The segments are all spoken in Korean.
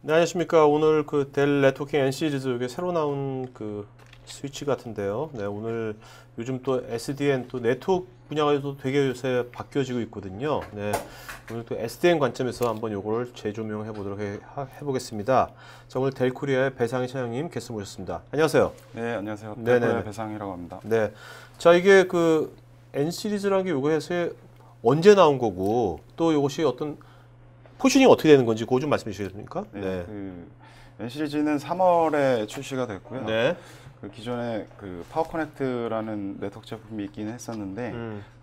네, 안녕하십니까. 오늘 그 델 네트워킹 N 시리즈 이게 새로 나온 그 스위치 같은데요. 네, 오늘 요즘 또 SDN 또 네트워크 분야에도 되게 요새 바뀌어지고 있거든요. 네, 오늘 또 SDN 관점에서 한번 요걸 재조명해 보도록 해보겠습니다. 자, 오늘 델코리아의 배상희 차장님 게스트 모셨습니다. 안녕하세요. 네, 안녕하세요. 네네네. 델코리아 배상이라고 합니다. 네, 자 이게 그 N 시리즈라는 게 요거에서 언제 나온 거고 또 요것이 어떤 포지션이 어떻게 되는 건지 그거 좀 말씀해 주시겠습니까? 네, 그 N 시리즈는 3월에 출시가 됐고요. 네. 그 기존에 그 파워 커넥트라는 네트워크 제품이 있긴 했었는데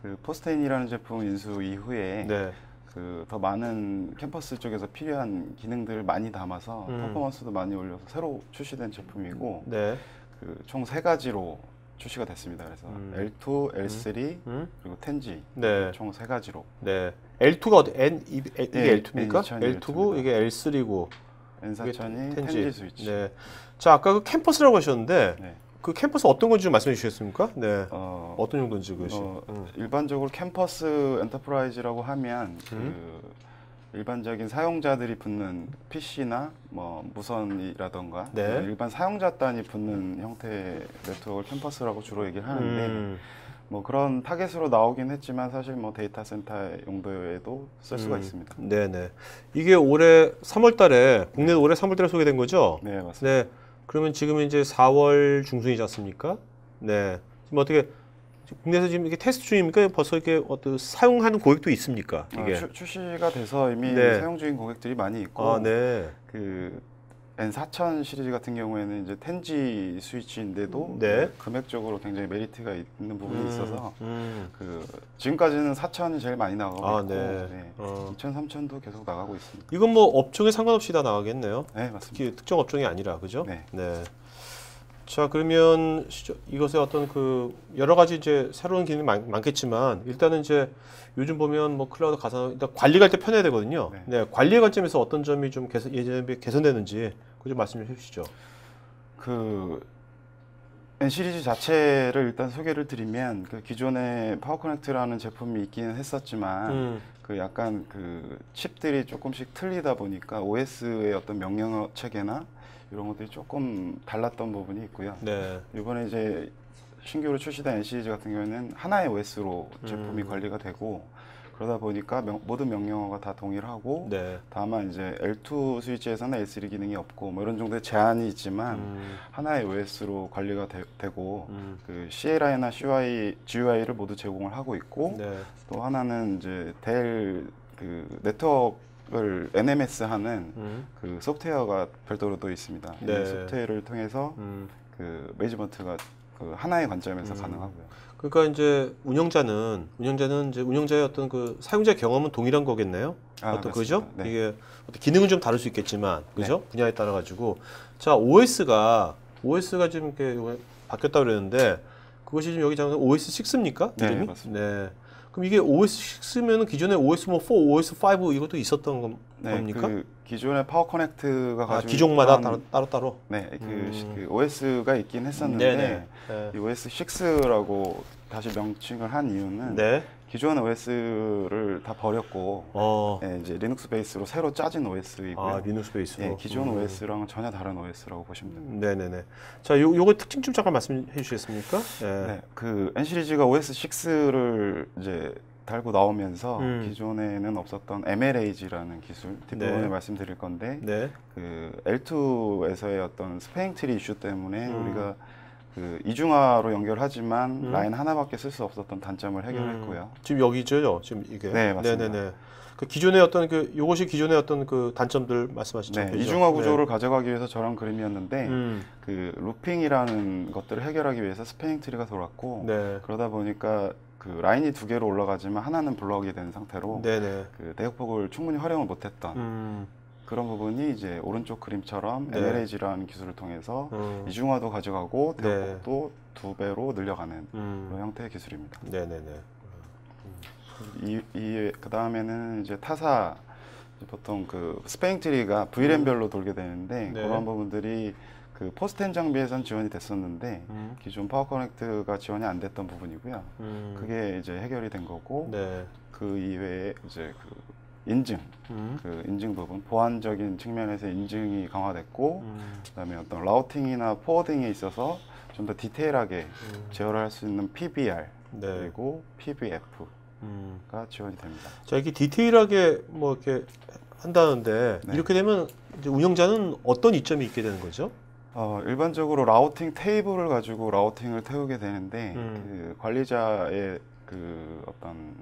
그 포스테인이라는 제품 인수 이후에 네. 그 더 많은 캠퍼스 쪽에서 필요한 기능들을 많이 담아서 퍼포먼스도 많이 올려서 새로 출시된 제품이고 네. 그 총 3가지로 출시가 됐습니다. 그래서 L2, L3 그리고 10G 네. 총 3가지로. 네. L2가 어디 이게 네, L2입니까? N2000이 L2고 이게 L3고 N4000이 10G 10G 스위치. 네. 자, 아까 그 캠퍼스라고 하셨는데 네. 그 캠퍼스 어떤 건지 좀 말씀해 주시겠습니까? 네. 어떤 정도인지 그것이. 일반적으로 캠퍼스 엔터프라이즈라고 하면 그 일반적인 사용자들이 붙는 PC나 뭐 무선이라던가 네. 일반 사용자 단위 붙는 형태의 네트워크를 캠퍼스라고 주로 얘기를 하는데 뭐 그런 타겟으로 나오긴 했지만 사실 뭐 데이터 센터 용도에도 쓸 수가 있습니다. 네네. 이게 올해 3월 달에, 국내 올해 3월 달에 소개된 거죠? 네, 맞습니다. 네. 그러면 지금 이제 4월 중순이지 않습니까? 네. 지금 어떻게, 국내에서 지금 이게 테스트 중입니까? 벌써 이렇게 어떤 사용하는 고객도 있습니까? 이게. 출시가 돼서 이미 네. 사용 중인 고객들이 많이 있고, 아, 네. 그 N4000 시리즈 같은 경우에는 이제 10G 스위치인데도 네. 금액적으로 굉장히 메리트가 있는 부분이 있어서 그 지금까지는 4000이 제일 많이 나가고 있고 네. 2000, 3000도 계속 나가고 있습니다. 이건 뭐 업종에 상관없이 다 나가겠네요. 네, 맞습니다. 특히 특정 업종이 아니라, 그죠? 네. 네. 자, 그러면 이것의 어떤 그 여러 가지 이제 새로운 기능이 많겠지만 일단은 이제 요즘 보면 뭐 클라우드 가상 일단 관리할 때 편해야 되거든요. 네. 네, 관리의 관점에서 어떤 점이 좀 예전에 비해 개선되는지 그거 좀 말씀 좀 해주시죠. 그 N 시리즈 자체를 일단 소개를 드리면 그 기존에 파워 커넥트라는 제품이 있기는 했었지만 그 약간 그 칩들이 조금씩 틀리다 보니까 OS의 어떤 명령 체계나 이런 것들이 조금 달랐던 부분이 있고요. 네. 이번에 이제 신규로 출시된 N 시리즈 같은 경우에는 하나의 OS로 제품이 관리가 되고 그러다 보니까 모든 명령어가 다 동일하고 네. 다만 이제 L2 스위치에서는 L3 기능이 없고 뭐 이런 정도의 제한이 있지만 하나의 OS로 관리가 되고 그 CLI나 GUI를 모두 제공을 하고 있고 네. 또 하나는 이제 델 그 네트워크를 NMS 하는 그 소프트웨어가 별도로 또 있습니다. 네. 이 소프트웨어를 통해서 그 매니지먼트가 그 하나의 관점에서 가능하고요. 그러니까 이제 운영자는 이제 운영자의 어떤 그 사용자 경험은 동일한 거겠네요. 어떤 그죠? 네. 이게 어떤 기능은 좀 다를 수 있겠지만, 그죠? 네. 분야에 따라 가지고 자 OS가 지금 이렇게 바뀌었다 그랬는데 그것이 지금 여기 잠깐 OS 6입니까? 네, 이름이? 맞습니다. 네. 그럼 이게 OS 6면은 기존에 OS 뭐 4, OS 5 이것도 있었던 겁니까? 그 기존의 파워 커넥트가 가지고 기종마다 따로. 네, 그 OS가 있긴 했었는데 이 OS 6라고 다시 명칭을 한 이유는 기존 OS를 다 버렸고 이제 리눅스 베이스로 새로 짜진 OS이고요. 리눅스 베이스로. 네, 기존 OS랑은 전혀 다른 OS라고 보시면 됩니다. 네네네. 자, 요거 특징 좀 잠깐 말씀해 주시겠습니까? 네, 그 N 시리즈가 OS 6를 이제 달고 나오면서 기존에는 없었던 MLAG라는 기술 뒷부분에 말씀드릴 건데 그 L2에서의 어떤 스패잉 트리 이슈 때문에 우리가 그 이중화로 연결하지만 라인 하나밖에 쓸 수 없었던 단점을 해결했고요. 지금 여기죠, 지금 이게. 네, 맞습니다. 네네네. 그 기존의 어떤 요것이 기존의 어떤 그 단점들 말씀하시죠. 네, 이중화 구조를 가져가기 위해서 저런 그림이었는데 그 루핑이라는 것들을 해결하기 위해서 스패닝 트리가 돌았고 그러다 보니까 그 라인이 2개로 올라가지만 하나는 블럭이 된 상태로 그 대역폭을 충분히 활용을 못했던 그런 부분이 이제 오른쪽 그림처럼 MLAG라는 기술을 통해서 이중화도 가져가고 대역폭도 2배로 늘려가는 그런 형태의 기술입니다. 네네네. 그 다음에는 이제 타사 보통 그 스패잉 트리가 VLAN별로 돌게 되는데 그런 부분들이 그 포스텐 장비에선 지원이 됐었는데 기존 파워 커넥트가 지원이 안 됐던 부분이고요. 그게 이제 해결이 된 거고 그 이외에 이제 그 인증, 그 인증 부분, 보안적인 측면에서 인증이 강화됐고, 그다음에 어떤 라우팅이나 포워딩에 있어서 좀 더 디테일하게 제어를 할 수 있는 PBR 네. 그리고 PBF가 지원이 됩니다. 자, 이게 디테일하게 뭐 이렇게 한다는데 네. 이렇게 되면 이제 운영자는 어떤 이점이 있게 되는 거죠? 일반적으로 라우팅 테이블을 가지고 라우팅을 태우게 되는데 그 관리자의 그 어떤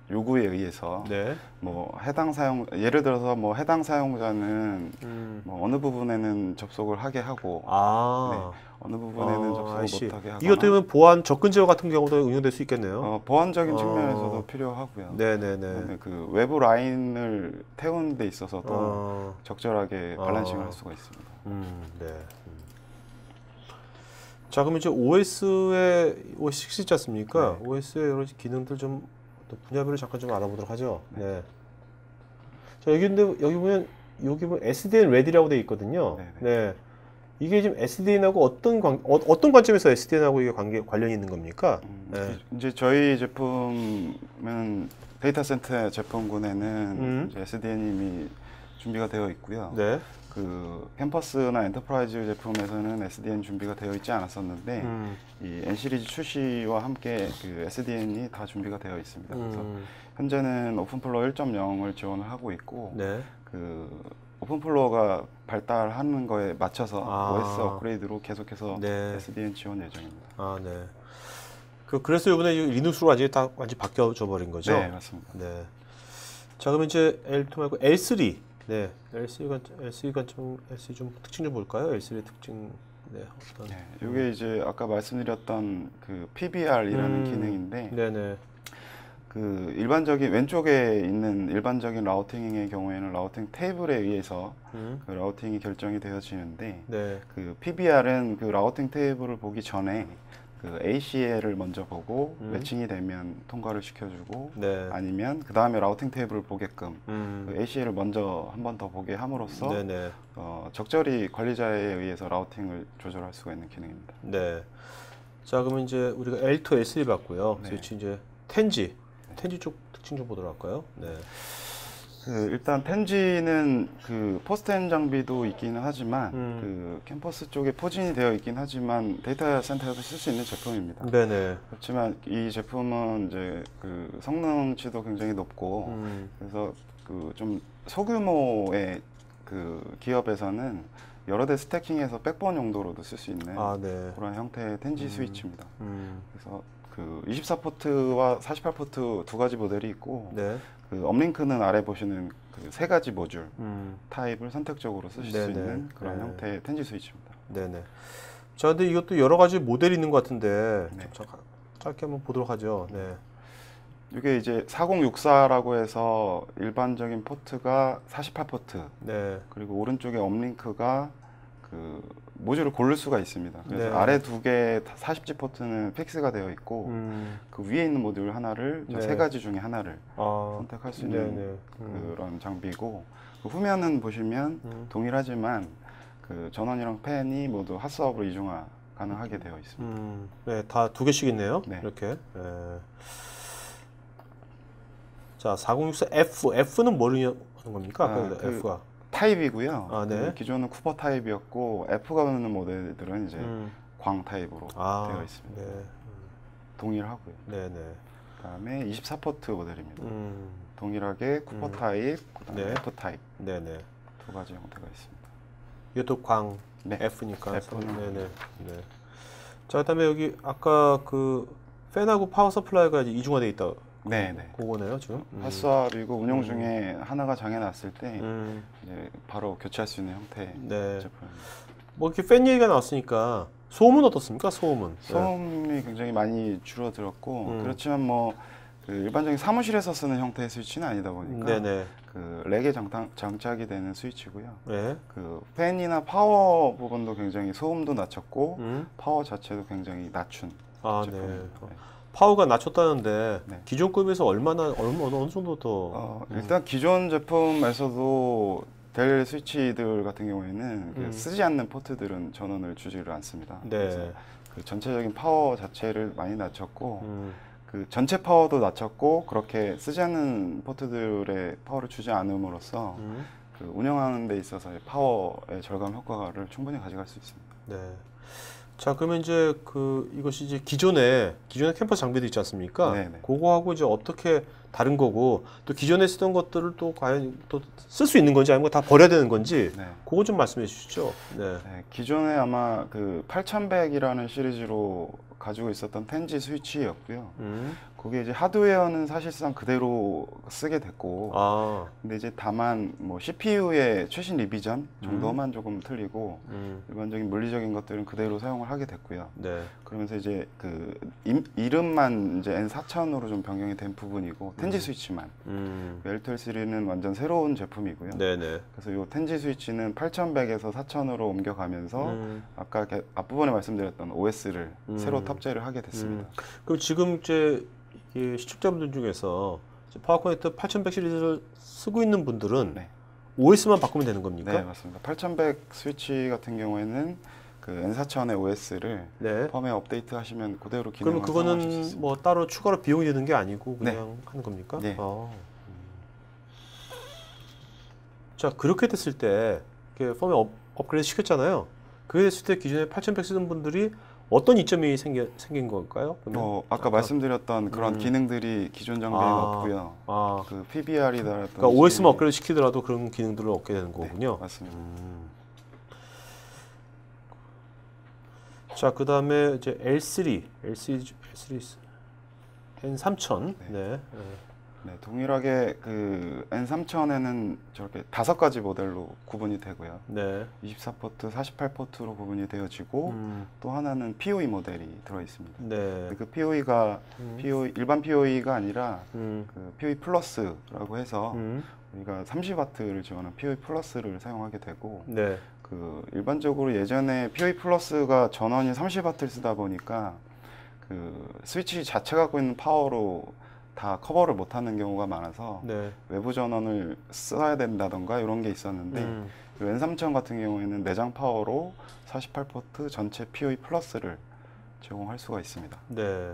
요구에 의해서 네. 뭐 해당 예를 들어서 뭐 해당 사용자는 뭐 어느 부분에는 접속을 하게 하고 네, 어느 부분에는 접속을 못하게 하거나 이것 때문에 보안 접근 제어 같은 경우도 응용될 수 있겠네요. 보안적인 측면에서도 필요하고요. 네네네. 그 외부 라인을 태우는 데 있어서도 적절하게 밸런싱을 할 수가 있습니다. 네. 자, 그럼 이제 OS의 OS 6 있지 않습니까? 네. OS의 여러 기능들 좀 어떤 분야별로 잠깐 좀 알아보도록 하죠. 네. 자, 여기 보면 SDN Ready라고 되어 있거든요. 네. 이게 지금 SDN하고 어떤 관점에서 SDN하고 이게 관련이 있는 겁니까? 네. 이제 저희 제품은 데이터 센터 제품군에는 이제 SDN이 이미 준비가 되어 있고요. 네. 그 캠퍼스나 엔터프라이즈 제품에서는 SDN 준비가 되어 있지 않았었는데 이 N 시리즈 출시와 함께 그 SDN이 다 준비가 되어 있습니다. 그래서 현재는 오픈플로어 1.0을 지원을 하고 있고 네. 그 오픈플로어가 발달하는 거에 맞춰서 OS 업그레이드로 계속해서 SDN 지원 예정입니다. 네. 그래서 이번에 리눅스로 완전히 바뀌어져 버린 거죠? 네, 맞습니다. 네. 자, 그러면 이제 L2 말고 L3. 네, L3 좀 특징 좀 볼까요? L3의 특징. 네, 이게 이제 아까 말씀드렸던 그 PBR이라는 기능인데, 네네. 그 왼쪽에 있는 일반적인 라우팅의 경우에는 라우팅 테이블에 의해서 그 라우팅이 결정이 되어지는데, 네. 그 PBR은 그 라우팅 테이블을 보기 전에 그 ACL을 먼저 보고 매칭이 되면 통과를 시켜주고 아니면 그 다음에 라우팅 테이블을 보게끔 그 ACL을 먼저 한 번 더 보게 함으로써 적절히 관리자에 의해서 라우팅을 조절할 수가 있는 기능입니다. 네. 자, 그러면 이제 우리가 L2, L3 봤고요. 스위치 이제 텐지 쪽 특징 좀 보도록 할까요? 네. 일단 텐지는 그 포스트엔 장비도 있기는 하지만 그 캠퍼스 쪽에 포진이 되어 있긴 하지만 데이터 센터에서 쓸 수 있는 제품입니다. 네네. 그렇지만 이 제품은 이제 그 성능치도 굉장히 높고 그래서 그 좀 소규모의 그 기업에서는 여러 대 스태킹해서 백본 용도로도 쓸 수 있는 그런 형태의 텐지 스위치입니다. 그래서 그 24포트와 48포트 두 가지 모델이 있고 그 업링크는 아래 보시는 그 세 가지 모듈 타입을 선택적으로 쓰실 수 있는 그런 형태의 텐지 스위치입니다. 네네. 자, 근데 이것도 여러 가지 모델이 있는 것 같은데 좀 짧게 한번 보도록 하죠. 네. 이게 이제 4064라고 해서 일반적인 포트가 48포트 그리고 오른쪽에 업링크가 그 모듈을 고를 수가 있습니다. 그래서 아래 두 개 40G 포트는 픽스가 되어 있고 그 위에 있는 모듈 하나를 세 가지 중에 하나를 선택할 수 있는 그런 장비고 그 후면은 보시면 동일하지만 그 전원이랑 팬이 모두 핫스왑으로 이중화 가능하게 되어 있습니다. 네, 다 두 개씩 있네요. 네. 이렇게. 자, 4064F. F는 뭘 하는 겁니까? F가. 타입이고요. 그 기존은 쿠버 타입이었고 F가 오는 모델들은 이제 광 타입으로 되어 있습니다. 동일하고요. 그다음에 24포트 모델입니다. 동일하게 쿠버 타입, 그다음에 F 타입 두 가지 형태가 있습니다. 이것도 광 F니까. F는. 자, 그다음에 여기 아까 그 팬하고 파워 서플라이가 이제 이중화되어 있다. 그거네요, 지금. 핫스왑이고 운영 중에 하나가 장애 났을 때 이제 바로 교체할 수 있는 형태의 제품입니다. 뭐 이렇게 팬 얘기가 나왔으니까 소음은 어떻습니까? 소음이 굉장히 많이 줄어들었고 그렇지만 뭐 그 일반적인 사무실에서 쓰는 형태의 스위치는 아니다 보니까 그 렉에 장착이 되는 스위치고요. 그 팬이나 파워 부분도 굉장히 소음도 낮췄고 파워 자체도 굉장히 낮춘 제품입니다. 파워가 낮췄다는데 기존 급에서 어느 정도 더? 일단 기존 제품에서도 델 스위치들 같은 경우에는 그 쓰지 않는 포트들은 전원을 주지를 않습니다. 그래서 그 전체적인 파워 자체를 많이 낮췄고 그 전체 파워도 낮췄고 그렇게 쓰지 않는 포트들의 파워를 주지 않음으로써 그 운영하는 데 있어서의 파워의 절감 효과를 충분히 가져갈 수 있습니다. 네. 자, 그러면 이제 이것이 이제 기존에 캠퍼스 장비도 있지 않습니까? 네네. 그거하고 이제 어떻게 다른 거고, 또 기존에 쓰던 것들을 또 과연 또 쓸 수 있는 건지 아니면 다 버려야 되는 건지, 네. 그거 좀 말씀해 주시죠. 네. 네, 기존에 아마 그 8100이라는 시리즈로 가지고 있었던 텐지 스위치였고요. 거기에 이제 하드웨어는 사실상 그대로 쓰게 됐고, 근데 이제 다만 뭐 CPU의 최신 리비전 정도만 조금 틀리고 일반적인 물리적인 것들은 그대로 사용을 하게 됐고요. 네. 그러면서 이제 그 이름만 이제 N4000으로 좀 변경이 된 부분이고 텐지 스위치만. L2L3는 완전 새로운 제품이고요. 네네. 그래서 이 텐지 스위치는 8100에서 4000으로 옮겨가면서 아까 앞부분에 말씀드렸던 OS를 새로 탑재를 하게 됐습니다. 그럼 지금 이제 시청자분들 중에서 파워 커넥터 8100 시리즈를 쓰고 있는 분들은 네. OS만 바꾸면 되는 겁니까? 네, 맞습니다. 8100 스위치 같은 경우에는 그 N4000의 OS를 네. 펌웨어 업데이트 하시면 그대로 기능을 그러면 그거는 뭐 따로 추가로 비용이 드는 게 아니고 그냥 네. 하는 겁니까? 네. 자, 그렇게 됐을 때 펌웨어 업그레이드 시켰잖아요. 그게 됐을 때 기존에 8100 쓰던 분들이 어떤 이점이 생긴 걸까요? 아까 말씀드렸던 그런 기능들이 기존 장비에는 없고요. 그 PBR이다. 그러니까 OS만 업그레이드 시키더라도 그런 기능들을 얻게 되는 거군요. 네, 맞습니다. 자, 그다음에 이제 L3 N3000. 네. 네, 동일하게 그 N3000에는 저렇게 5가지 모델로 구분이 되고요. 네. 24포트, 48포트로 구분이 되어지고 또 하나는 PoE 모델이 들어 있습니다. 네. 그 PoE가 일반 PoE가 아니라 그 PoE 플러스라고 해서 우리가 30W를 지원한 PoE 플러스를 사용하게 되고 네. 그 일반적으로 예전에 PoE 플러스가 전원이 30W를 쓰다 보니까 그 스위치 자체가 갖고 있는 파워로 다 커버를 못하는 경우가 많아서 네. 외부 전원을 써야 된다던가 이런 게 있었는데 N3000 같은 경우에는 내장 파워로 48포트 전체 PoE 플러스를 제공할 수가 있습니다. 네.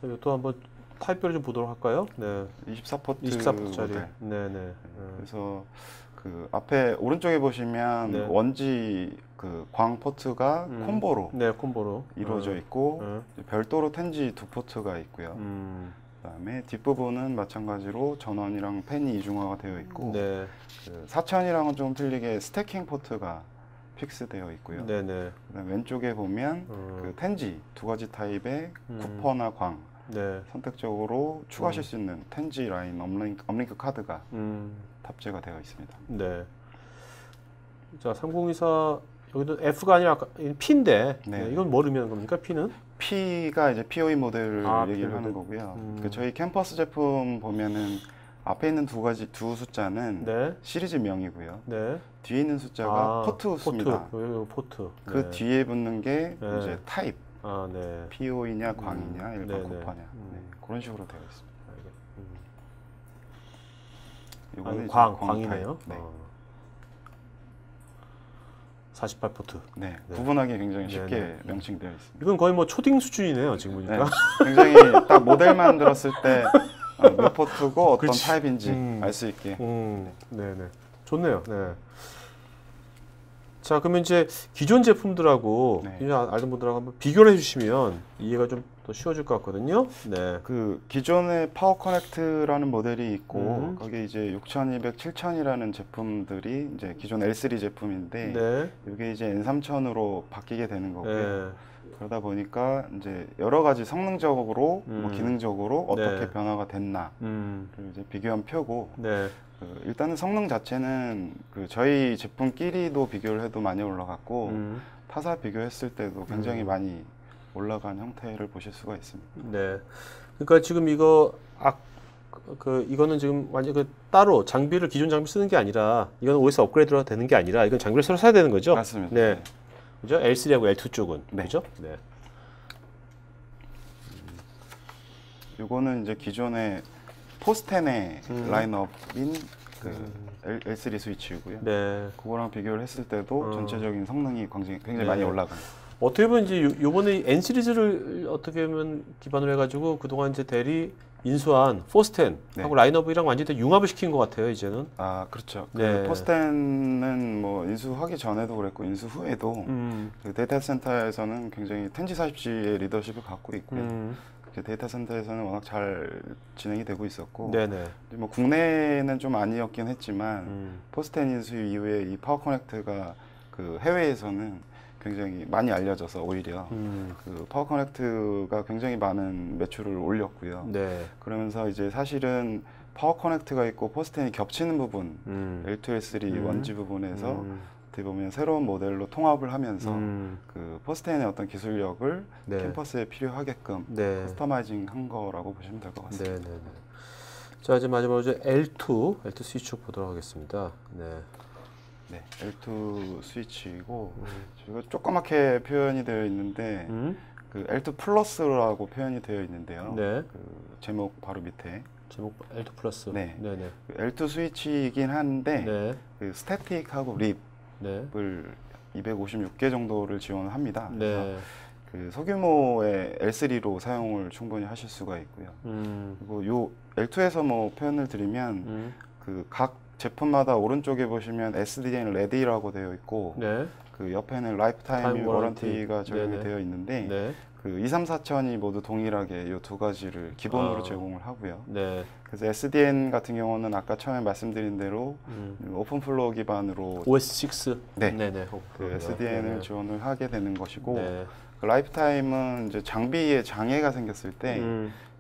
자, 또 한번 타입별을 좀 보도록 할까요? 네. 24포트짜리. 네네. 그래서 그 앞에 오른쪽에 보시면 네. 원지 그 광 포트가 콤보로, 콤보로 이루어져 있고 별도로 텐지 2포트가 있고요. 그다음에 뒷부분은 마찬가지로 전원이랑 팬이 이중화가 되어 있고 네. 그 4000이랑은 좀 틀리게 스태킹 포트가 픽스되어 있고요. 네네. 그다음 왼쪽에 보면 그 텐지 2가지 타입의 쿠퍼나 광 네. 선택적으로 추가하실 수 있는 텐지 라인 업링크 카드가 탑재가 되어 있습니다. 네. 자, 3024 여기도 F가 아니라 P인데 네. 이건 뭘 의미하는 겁니까? P는? P가 이제 PoE 모델을 얘기를 하는 거고요. 그 저희 캠퍼스 제품 보면은 앞에 있는 두 숫자는 네. 시리즈명이고요. 네. 뒤에 있는 숫자가 포트 수입니다. 포트. 그 네. 뒤에 붙는 게 네. 이제 타입. 네. PoE냐 광이냐 일반 네네. 고파냐. 네. 그런 식으로 되어 있습니다. 이거는 이거는 광이네요. 네. 48포트. 네. 네. 구분하기 굉장히 쉽게 네네. 명칭되어 있습니다. 이건 거의 뭐 초딩 수준이네요, 지금 보니까. 네. 굉장히 딱 모델만 들었을 때 몇 포트고 어떤 그렇지. 타입인지 알 수 있게. 네네. 좋네요. 네. 자, 그러면 이제 기존 제품들하고 네. 알던 분들하고 한번 비교를 해주시면 이해가 좀 더 쉬워질 것 같거든요. 네. 그 기존의 파워 커넥트라는 모델이 있고 거기에 이제 6200, 7000이라는 제품들이 이제 기존 L3 제품인데 네. 이게 이제 N3000으로 바뀌게 되는 거고요. 네. 그러다 보니까 이제 여러 가지 성능적으로, 뭐 기능적으로 어떻게 네. 변화가 됐나 를 이제 비교한 표고. 네. 일단은 성능 자체는 그 저희 제품끼리도 비교를 해도 많이 올라갔고 타사 비교했을 때도 굉장히 많이 올라간 형태를 보실 수가 있습니다. 네. 그러니까 지금 이거 이거는 지금 완전 따로 장비를 기존 장비 쓰는 게 아니라 이건 OS 업그레이드가 되는 게 아니라 이건 장비를 새로 사야 되는 거죠? 맞습니다. 네. 그죠? L3하고 L2 쪽은. 네. 그죠? 네. 요거는 이제 기존의 포스텐의 라인업인 그 L3 스위치이고요. 네. 그거랑 비교를 했을 때도 전체적인 성능이 굉장히 많이 올라간. 어떻게 보면 이제 요번에 N 시리즈를 어떻게 보면 기반으로 해가지고 그동안 이제 델이 인수한 포스텐하고 네. 라인업이랑 완전히 융합을 시킨 것 같아요, 이제는. 아, 그렇죠. 네. 그 포스텐은 뭐 인수하기 전에도 그랬고 인수 후에도 그 데이터 센터에서는 굉장히 텐지 40G의 리더십을 갖고 있고요. 데이터 센터에서는 워낙 잘 진행이 되고 있었고, 네네. 뭐 국내는 좀 아니었긴 했지만 포스텐 인수 이후에 이 파워 커넥트가 그 해외에서는 굉장히 많이 알려져서 오히려 그 파워 커넥트가 굉장히 많은 매출을 올렸고요. 네. 그러면서 이제 사실은 파워 커넥트가 있고 포스텐이 겹치는 부분, L2S3 원지 부분에서 어떻게 보면 새로운 모델로 통합을 하면서 그 포스텐의 어떤 기술력을 네. 캠퍼스에 필요하게끔 네. 커스터마이징 한 거라고 보시면 될 것 같습니다. 네, 네, 네. 자, 이제 마지막으로 이제 L2 스위치 보도록 하겠습니다. 네. 네, L2 스위치이고 이거 조그맣게 표현이 되어 있는데 그 L2 플러스라고 표현이 되어 있는데요. 네. 그 제목 바로 밑에 제목 L2 플러스. 네. 네, 네. 그 L2 스위치이긴 한데 네. 그 스태틱하고 립을 네. 256개 정도를 지원을 합니다. 네. 그 소규모의 L3로 사용을 충분히 하실 수가 있고요. 그리고 요 L2에서 뭐 표현을 드리면 그 각 제품마다 오른쪽에 보시면 SDN 레디라고 되어 있고 네. 그 옆에는 라이프타임 워런티가 적용이 네네. 되어 있는데 네. 그 2, 3, 4천이 모두 동일하게 이 두 가지를 기본으로 제공을 하고요. 네. 그래서 SDN 같은 경우는 아까 처음에 말씀드린 대로 오픈 플로우 기반으로 OS6. 네. 네네. 그 SDN을 지원을 하게 되는 것이고 네. 그 라이프타임은 이제 장비에 장애가 생겼을 때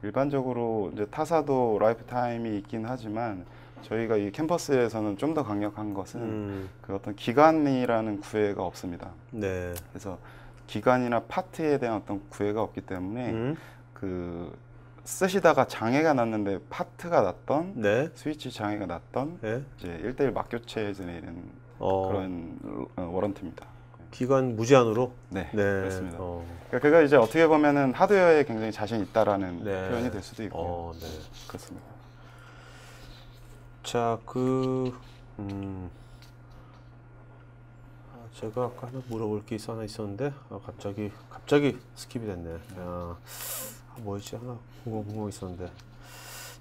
일반적으로 이제 타사도 라이프타임이 있긴 하지만 저희가 이 캠퍼스에서는 좀 더 강력한 것은 그 어떤 기간이라는 구애가 없습니다. 네. 그래서 기간이나 파트에 대한 어떤 구애가 없기 때문에 그 쓰시다가 장애가 났는데 파트가 났던 네. 스위치 장애가 났던 네. 이제 1대1 맞교체해서 내리는 그런 워런티입니다. 기간 무제한으로? 네, 네. 그렇습니다. 그러니까 그거 이제 어떻게 보면은 하드웨어에 굉장히 자신 있다라는 네. 표현이 될 수도 있고요. 네. 그렇습니다. 자, 제가 아까 하나 물어볼 게 하나 있었는데 갑자기 스킵이 됐네. 뭐였지? 하나 궁금한 게 있었는데.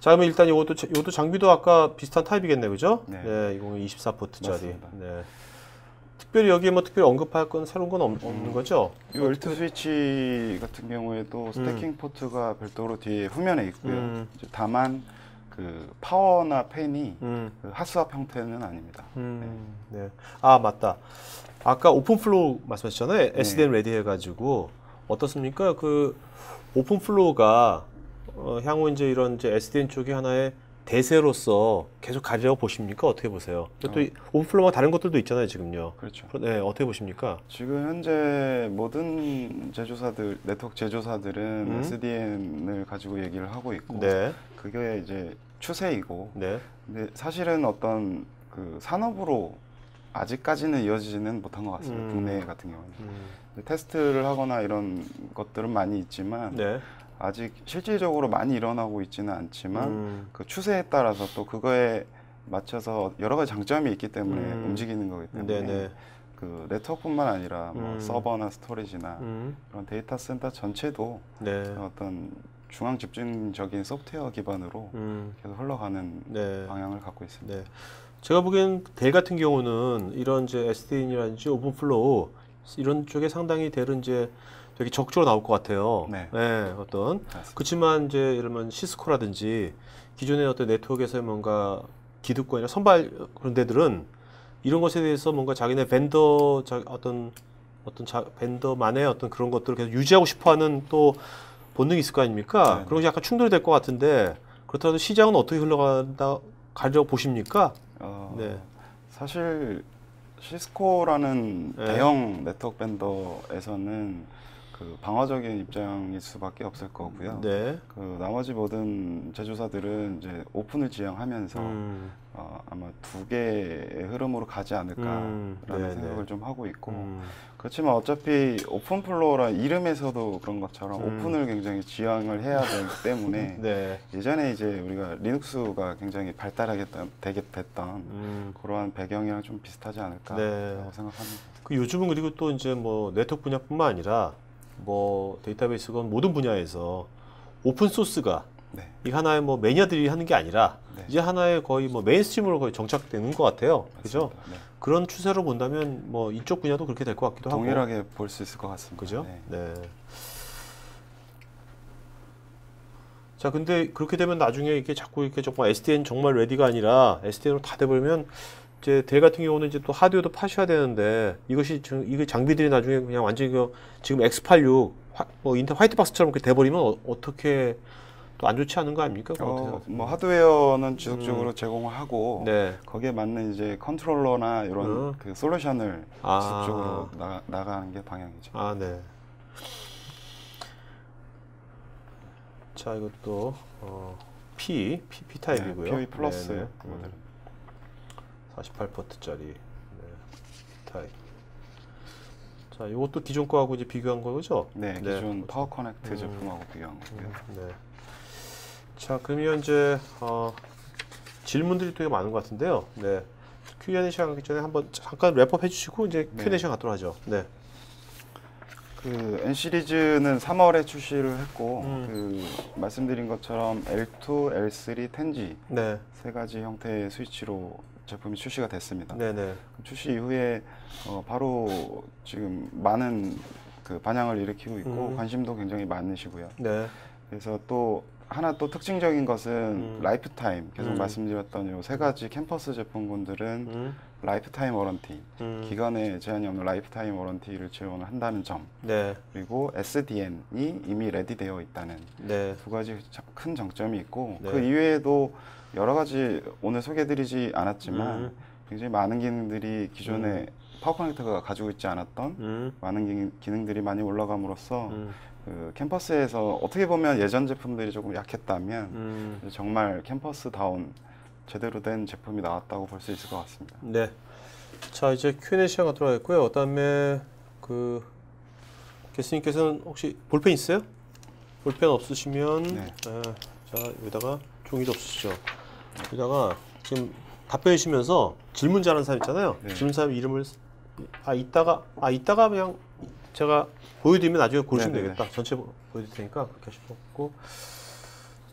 자, 그러면 일단 이것도 장비도 아까 비슷한 타입이겠네, 그죠? 네. 네, 이거는 24포트짜리. 맞습니다. 네. 특별히 여기에 뭐 특별히 언급할 건 새로운 건 없는 거죠? 이 L2 스위치 같은 경우에도 스태킹 포트가 별도로 뒤에 후면에 있고요. 이제 다만 그 파워나 팬이 그 핫스왑 형태는 아닙니다. 네. 아, 맞다. 아까 오픈플로우 말씀하셨잖아요. SDN 레디 해가지고 어떻습니까? 그 오픈플로우가 향후 이제 이런 이제 SDN 쪽이 하나의 대세로서 계속 가리라고 보십니까? 어떻게 보세요? 또 오픈플로우가 다른 것들도 있잖아요, 지금요. 그렇죠. 네, 어떻게 보십니까? 지금 현재 모든 제조사들, 네트워크 제조사들은 SDN을 가지고 얘기를 하고 있고, 네. 그게 이제 추세이고, 네. 근데 사실은 어떤 그 산업으로 아직까지는 이어지지는 못한 것 같습니다. 국내 같은 경우는. 테스트를 하거나 이런 것들은 많이 있지만, 네. 아직 실질적으로 많이 일어나고 있지는 않지만 그 추세에 따라서 또 그거에 맞춰서 여러 가지 장점이 있기 때문에 움직이는 거기 때문에 네네. 그 네트워크뿐만 아니라 뭐 서버나 스토리지나 그런 데이터 센터 전체도 네. 어떤 중앙 집중적인 소프트웨어 기반으로 계속 흘러가는 네. 방향을 갖고 있습니다. 네. 제가 보기엔 델 같은 경우는 이런 이제 SDN이라든지 오픈플로우 이런 쪽에 상당히 델은 이제 되게 적극적으로 나올 것 같아요. 네. 네, 그렇지만 이제 예를 들면 시스코라든지 기존의 어떤 네트워크에서의 뭔가 기득권이나 선발 그런 데들은 이런 것에 대해서 뭔가 자기네 벤더만의 어떤 그런 것들을 계속 유지하고 싶어하는 또 본능이 있을 거 아닙니까? 네. 그런 게 약간 충돌이 될 것 같은데 그렇다고 시장은 어떻게 가려고 보십니까? 네. 사실 시스코라는 네. 대형 네트워크 벤더에서는 그 그 방어적인 입장일 수밖에 없을 거고요. 네. 그 나머지 모든 제조사들은 이제 오픈을 지향하면서 아마 두 개의 흐름으로 가지 않을까라는 생각을 좀 하고 있고 그렇지만 어차피 오픈 플로어라 이름에서도 그런 것처럼 오픈을 굉장히 지향을 해야 되기 때문에 네. 예전에 이제 우리가 리눅스가 굉장히 발달하게 되게 됐던 그러한 배경이랑 좀 비슷하지 않을까라고 생각합니다. 그 요즘은 그리고 또 이제 뭐 네트워크 분야뿐만 아니라 뭐 데이터베이스건 모든 분야에서 오픈 소스가 이 하나의 뭐 매니아들이 하는 게 아니라 이제 하나의 거의 뭐 메인스트림으로 거의 정착되는 것 같아요. 그죠? 그런 추세로 본다면 뭐 이쪽 분야도 그렇게 될 것 같기도 하고. 동일하게 볼 수 있을 것 같습니다. 그죠? 네. 자, 근데 그렇게 되면 나중에 이게 자꾸 이렇게 정말 SDN 정말 레디가 아니라 SDN으로 다 돼버리면 이제 델 같은 경우는 이제 또 하드웨어도 파셔야 되는데 이것이 지금 이게 장비들이 나중에 그냥 완전히 지금 X86 뭐 인텔 화이트박스처럼 그렇게 돼버리면 어떻게 또 안 좋지 않은 거 아닙니까? 뭐 하드웨어는 지속적으로 제공을 하고 거기에 맞는 이제 컨트롤러나 이런 그 솔루션을 지속적으로 나가는 게 방향이죠. 아, 네. 자, 이것도 P 타입이고요. PoE 플러스 모델. 48포트짜리 타입. 자, 이것도 기존 거하고 이제 비교한 거죠? 네, 기존 파워 커넥트 제품하고 비교한 거고요. 네. 자, 그러면 이제 질문들이 되게 많은 것 같은데요. 네. Q&A 시간 가기 전에 한번 잠깐 랩업 해주시고 이제 Q&A 시간 갖도록 하죠. 네. 그 N 시리즈는 3월에 출시를 했고 그 말씀드린 것처럼 L2, L3, 10G 세 가지 형태의 스위치로 제품이 출시가 됐습니다. 네네. 출시 이후에 바로 지금 많은 그 반향을 일으키고 있고 관심도 굉장히 많으시고요. 네. 그래서 또 하나 또 특징적인 것은 라이프타임 계속 말씀드렸던 요 세 가지 캠퍼스 제품군들은 라이프타임 워런티 기간에 제한이 없는 라이프타임 워런티를 지원을 한다는 점 그리고 SDN이 이미 레디되어 있다는 두 가지 큰 장점이 있고 그 이외에도 여러 가지 오늘 소개해드리지 않았지만 굉장히 많은 기능들이 기존에 파워 커넥터가 가지고 있지 않았던 많은 기능들이 많이 올라감으로써 그 캠퍼스에서 어떻게 보면 예전 제품들이 조금 약했다면 정말 캠퍼스다운 제대로 된 제품이 나왔다고 볼 수 있을 것 같습니다. 네. 자, 이제 Q&A 시간 갖도록 하겠고요. 그다음에 그 게스님께서는 혹시 볼펜 있어요? 볼펜 없으시면 자, 여기다가 종이도 없으시죠? 여기다가 지금 답변해 주시면서 질문 잘하는 사람 있잖아요. 질문 사람 이름을 이따가 그냥 제가 보여드리면 나중에 고르시면 되겠다. 전체 보여드릴 테니까 그렇게 하시고.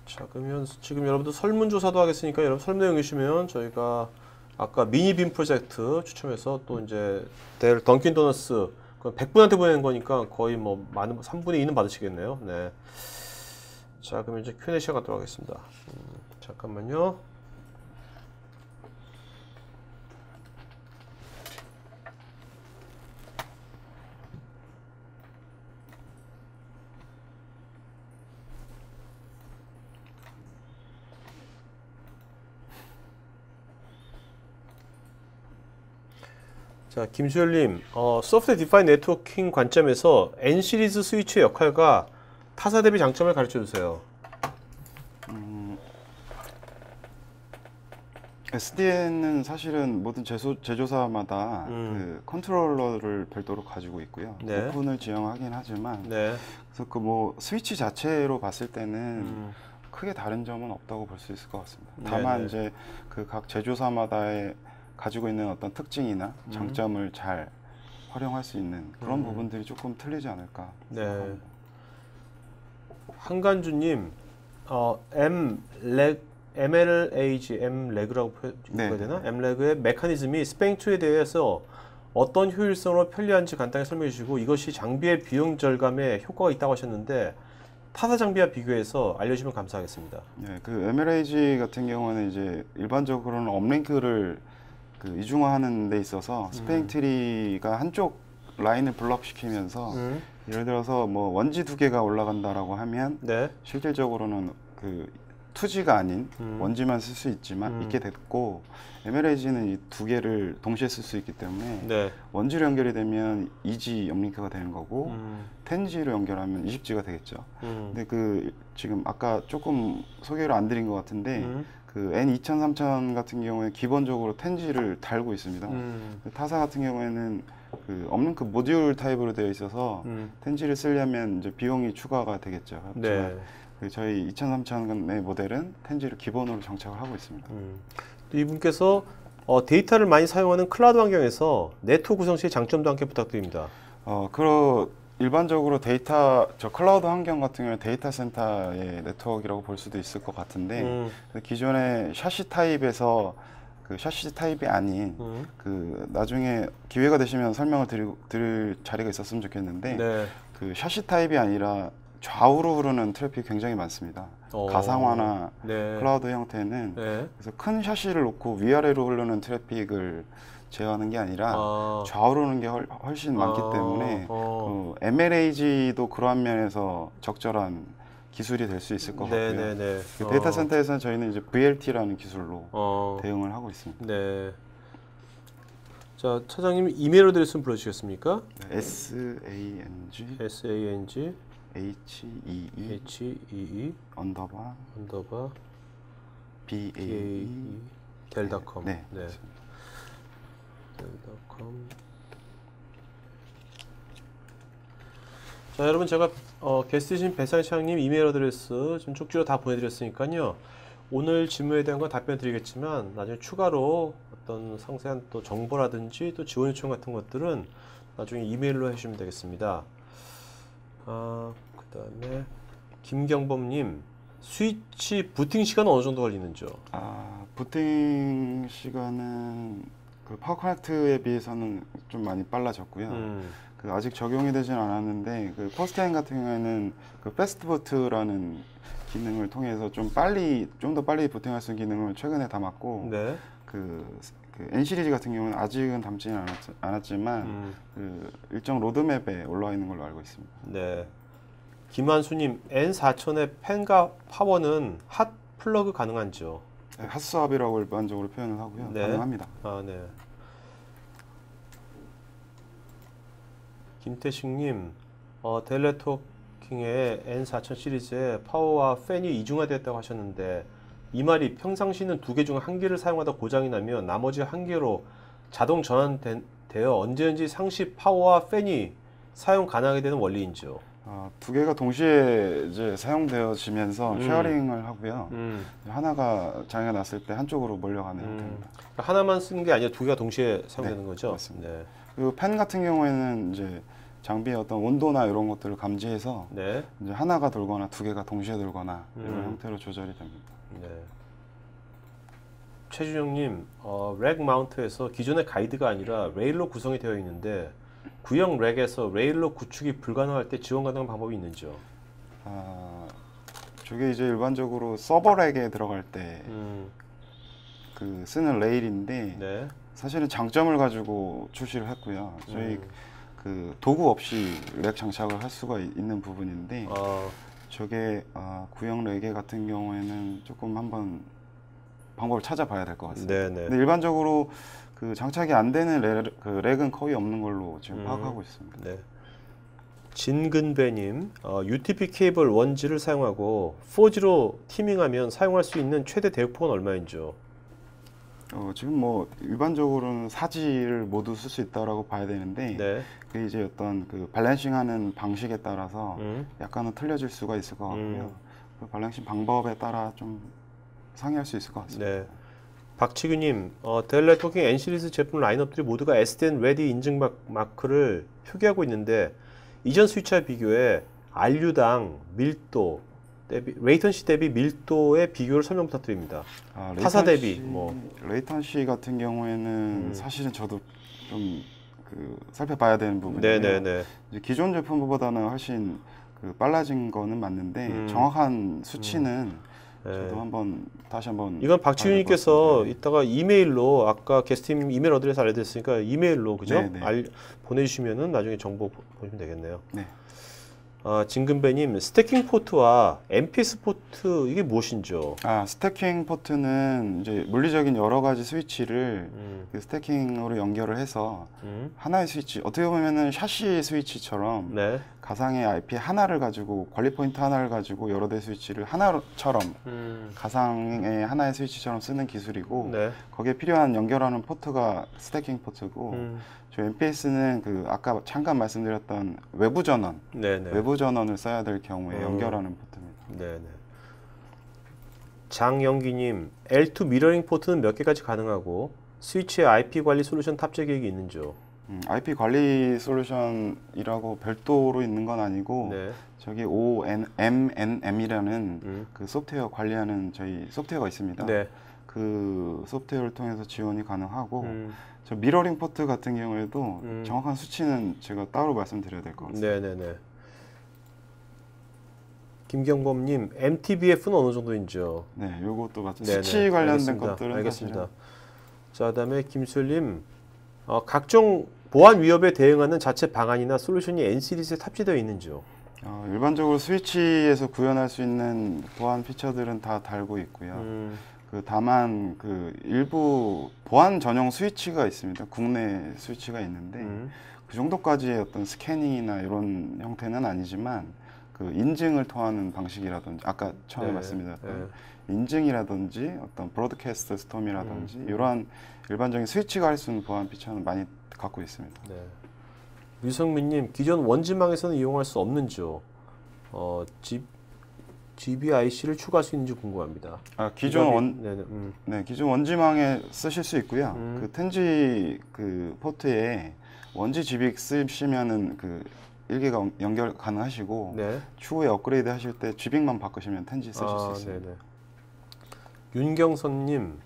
자, 그러면 지금 여러분들 설문조사도 하겠으니까 여러분 설문 내용 주시면 저희가 아까 미니빔 프로젝트 추첨해서 또 이제 델 던킨 도너스 100분한테 보내는 거니까 거의 뭐 많은 3분의 2는 받으시겠네요. 네. 자, 그러면 이제 Q&A 시간 갖도록 하겠습니다. 잠깐만요. 자, 김수열님, 소프트웨어 디파인 네트워킹 관점에서 N 시리즈 스위치의 역할과 타사 대비 장점을 가르쳐 주세요. SDN은 사실은 모든 제조사마다 그 컨트롤러를 별도로 가지고 있고요. 오픈을 지향하긴 하지만 그래서 그 뭐 스위치 자체로 봤을 때는 크게 다른 점은 없다고 볼 수 있을 것 같습니다. 다만 이제 그 각 제조사마다의 가지고 있는 어떤 특징이나 장점을 잘 활용할 수 있는 그런 부분들이 조금 틀리지 않을까 생각합니다. 한간주님, MLAG라고 표현해야 되나? MLAG의 메커니즘이 스팽2에 대해서 어떤 효율성으로 편리한지 간단히 설명해 주시고 이것이 장비의 비용 절감에 효과가 있다고 하셨는데 타사 장비와 비교해서 알려주시면 감사하겠습니다. 네, 그 MLAG 같은 경우는 이제 일반적으로는 업링크를 그 이중화하는 데 있어서 스패닝 트리가 한쪽 라인을 블럭시키면서 예를 들어서 뭐 원지 2개가 올라간다라고 하면 실질적으로는 그 2G가 아닌 1G만 쓸 수 있지만 있게 됐고, MLAG는 이 두 개를 동시에 쓸 수 있기 때문에 네. 1G로 연결이 되면 2G 업링크가 되는 거고 10G로 연결하면 20G가 되겠죠. 근데 그 지금 아까 조금 소개를 안 드린 것 같은데 그 N2000, 3000 같은 경우에 기본적으로 10G를 달고 있습니다. 타사 같은 경우에는 그 업링크 모듈 타입으로 되어 있어서 10G를 쓰려면 이제 비용이 추가가 되겠죠. 네. 저희 2000, 3000의 모델은 10G를 기본으로 장착을 하고 있습니다. 또 이분께서 데이터를 많이 사용하는 클라우드 환경에서 네트워크 구성 시의 장점도 함께 부탁드립니다. 일반적으로 저 클라우드 환경 같은 경우는 데이터 센터의 네트워크라고 볼 수도 있을 것 같은데 기존의 샤시 타입에서 그 샤시 타입이 아닌 그 나중에 기회가 되시면 설명을 드릴 자리가 있었으면 좋겠는데 네. 그 샤시 타입이 아니라 좌우로 흐르는 트래픽이 굉장히 많습니다. 가상화나 네. 클라우드 형태는 네. 그래서 큰 샤시를 놓고 위아래로 흐르는 트래픽을 제어하는 게 아니라 좌우로 오는 게 훨씬 많기 때문에 MLAG도 그러한 면에서 적절한 기술이 될 수 있을 것 같고요. 네네네. 데이터 센터에서는 저희는 이제 VLT라는 기술로 대응을 하고 있습니다. 네. 자, 차장님 이메일 어드레스 좀 불러주시겠습니까? SANG SANG HEE 언더바 BAE 델닷컴. 네. 네. 델닷컴. 자, 여러분 제가 게스트신 배상희 차장님 이메일 어드레스 좀 쪽지로 다 보내드렸으니까요. 오늘 질문에 대한 건 답변 드리겠지만 나중에 추가로 어떤 상세한 또 정보라든지 또 지원 요청 같은 것들은 나중에 이메일로 해주시면 되겠습니다. 그 다음에 김경범님 스위치 부팅 시간은 어느 정도 걸리는지요? 부팅 시간은 그 파워 커넥트에 비해서는 좀 많이 빨라졌고요. 그 아직 적용이 되진 않았는데 그 포스타인 같은 경우에는 그 패스트 부트라는 기능을 통해서 좀 더 빨리 부팅할 수 있는 기능을 최근에 담았고, 네. 그 N 시리즈 같은 경우는 아직은 담지는 않았지만 그 일정 로드맵에 올라와 있는 걸로 알고 있습니다. 네. 김한수님 N4000의 팬과 파워는 핫 플러그 가능한지요? 네, 핫스왑이라고 일반적으로 표현을 하고요. 네. 가능합니다. 네. 김태식님 델레토킹의 N4000 시리즈의 파워와 팬이 이중화되었다고 하셨는데 이 말이 평상시는 두 개 중 한 개를 사용하다 고장이 나면 나머지 한 개로 자동 전환되어 언제든지 상시 파워와 팬이 사용 가능하게 되는 원리인지요? 두 개가 동시에 이제 사용되어지면서 쉐어링을 하고요. 하나가 장애가 났을 때 한쪽으로 몰려가는 형태입니다. 그러니까 하나만 쓰는 게 아니라 두 개가 동시에 사용되는 거죠? 맞습니다. 네. 그리고 팬 같은 경우에는 이제 장비의 어떤 온도나 이런 것들을 감지해서 네. 이제 하나가 돌거나 두 개가 동시에 돌거나 이런 형태로 조절이 됩니다. 네. 최준영님, 렉 마운트에서 기존의 가이드가 아니라 레일로 구성이 되어 있는데 구형 렉에서 레일로 구축이 불가능할 때 지원 가능한 방법이 있는지요? 저게 이제 일반적으로 서버 렉에 들어갈 때 그 쓰는 레일인데 네. 사실은 장점을 가지고 출시를 했고요. 저희 그 도구 없이 렉 장착을 할 수가 있는 부분인데 저게 구형 렉 같은 경우에는 조금 한번 방법을 찾아봐야 될 것 같습니다. 네네. 근데 일반적으로 그 장착이 안 되는 렉은 거의 없는 걸로 지금 파악하고 있습니다. 네. 진근배님, UTP 케이블 1G를 사용하고 4G로 티밍하면 사용할 수 있는 최대 대역폭은 얼마인지요? 지금 뭐 일반적으로는 4G를 모두 쓸 수 있다라고 봐야 되는데 네. 그게 이제 어떤 그 밸런싱하는 방식에 따라서 약간은 틀려질 수가 있을 것 같고요. 그 밸런싱 방법에 따라 좀 상의할 수 있을 것 같습니다. 네. 박치규님, 델레토킹 N 시리즈 제품 라인업들이 모두가 SDN 레디 인증 마크를 표기하고 있는데 이전 스위치와 비교해 RU당 밀도 대비, 레이턴시 대비 밀도의 비교를 설명 부탁드립니다. 타사 대비 뭐 레이턴시 같은 경우에는 사실은 저도 좀 그 살펴봐야 되는 부분이에요. 네네네. 이제 기존 제품보다는 훨씬 그 빨라진 거는 맞는데 정확한 수치는 저도 다시 한번 이건 박치윤님께서 이따가 이메일로 아까 게스트님 이메일 어드레스 알려드렸으니까 이메일로 그죠? 보내주시면은 나중에 정보 보시면 되겠네요. 네. 진금배님, 스태킹 포트와 MPS 포트 이게 무엇인지요? 스태킹 포트는 이제 물리적인 여러 가지 스위치를 그 스태킹으로 연결을 해서 하나의 스위치, 어떻게 보면은 샤시 스위치처럼 네. 가상의 IP 하나를 가지고 관리 포인트 하나를 가지고 여러 대 스위치를 하나처럼 가상의 하나의 스위치처럼 쓰는 기술이고 네. 거기에 필요한 연결하는 포트가 스태킹 포트고 저 MPS는 그 아까 잠깐 말씀드렸던 외부 전원, 외부 전원을 써야 될 경우에 연결하는 포트입니다. 네네. 장영기님, L2 미러링 포트는 몇 개까지 가능하고 스위치에 IP 관리 솔루션 탑재 계획이 있는지요? IP 관리 솔루션이라고 별도로 있는 건 아니고 네. 저기 ONMNM이라는 그 소프트웨어 관리하는 저희 소프트웨어가 있습니다. 네. 그 소프트웨어를 통해서 지원이 가능하고 저 미러링 포트 같은 경우에도 정확한 수치는 제가 따로 말씀드려야 될 것 같습니다. 네네네. 김경범님, MTBF는 어느 정도인지요? 네, 요것도 맞죠. 수치 관련된 것들은 알겠습니다. 사실은. 자, 그다음에 김수님, 각종 보안 위협에 대응하는 자체 방안이나 솔루션이 N-시리즈에 탑재되어 있는지요? 일반적으로 스위치에서 구현할 수 있는 보안 피처들은 다 달고 있고요. 다만 그 일부 보안 전용 스위치가 있습니다. 국내 스위치가 있는데 그 정도까지의 어떤 스캐닝이나 이런 형태는 아니지만 그 인증을 통하는 방식이라든지 아까 처음에 말씀드렸던 인증이라든지 어떤 브로드캐스트 스톰이라든지 이러한 일반적인 스위치가 할 수 있는 보안 피처는 많이 갖고 있습니다. 네. 유성민님, 기존 원지망에서는 이용할 수 없는지요? GBIC를 추가할 수 있는지 궁금합니다. 기존 원지망에 쓰실 수 있고요. 그 텐지 그 포트에 원지 GB 쓰시면은 그 1개가 연결 가능하시고 추후에 업그레이드 하실 때 GB만 바꾸시면 텐지 쓰실 수 있습니다. 네네. 윤경선님,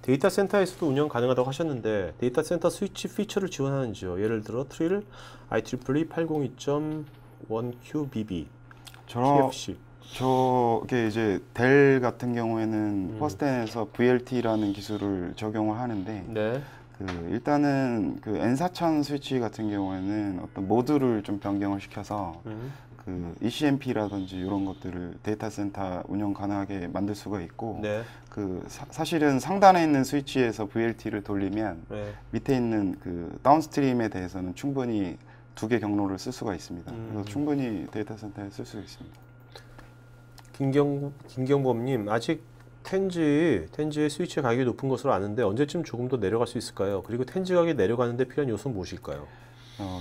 데이터 센터에서도 운영 가능하다고 하셨는데 데이터 센터 스위치 피처를 지원하는지요? 예를 들어 트릴, IEEE 802.1QBB, TFC. 저게 이제 델 같은 경우에는 퍼스텐에서 VLT라는 기술을 적용을 하는데 그 일단은 그 N4000 스위치 같은 경우에는 어떤 모듈을 좀 변경을 시켜서 그 ECMP라든지 이런 것들을 데이터 센터 운영 가능하게 만들 수가 있고 그 사실은 상단에 있는 스위치에서 VLT를 돌리면 밑에 있는 그 다운스트림에 대해서는 충분히 2개 경로를 쓸 수가 있습니다. 그래서 충분히 데이터 센터에 쓸 수 있습니다. 김경범님, 아직 텐지의 스위치 가격이 높은 것으로 아는데 언제쯤 조금 더 내려갈 수 있을까요? 그리고 텐지 가격이 내려가는데 필요한 요소는 무엇일까요?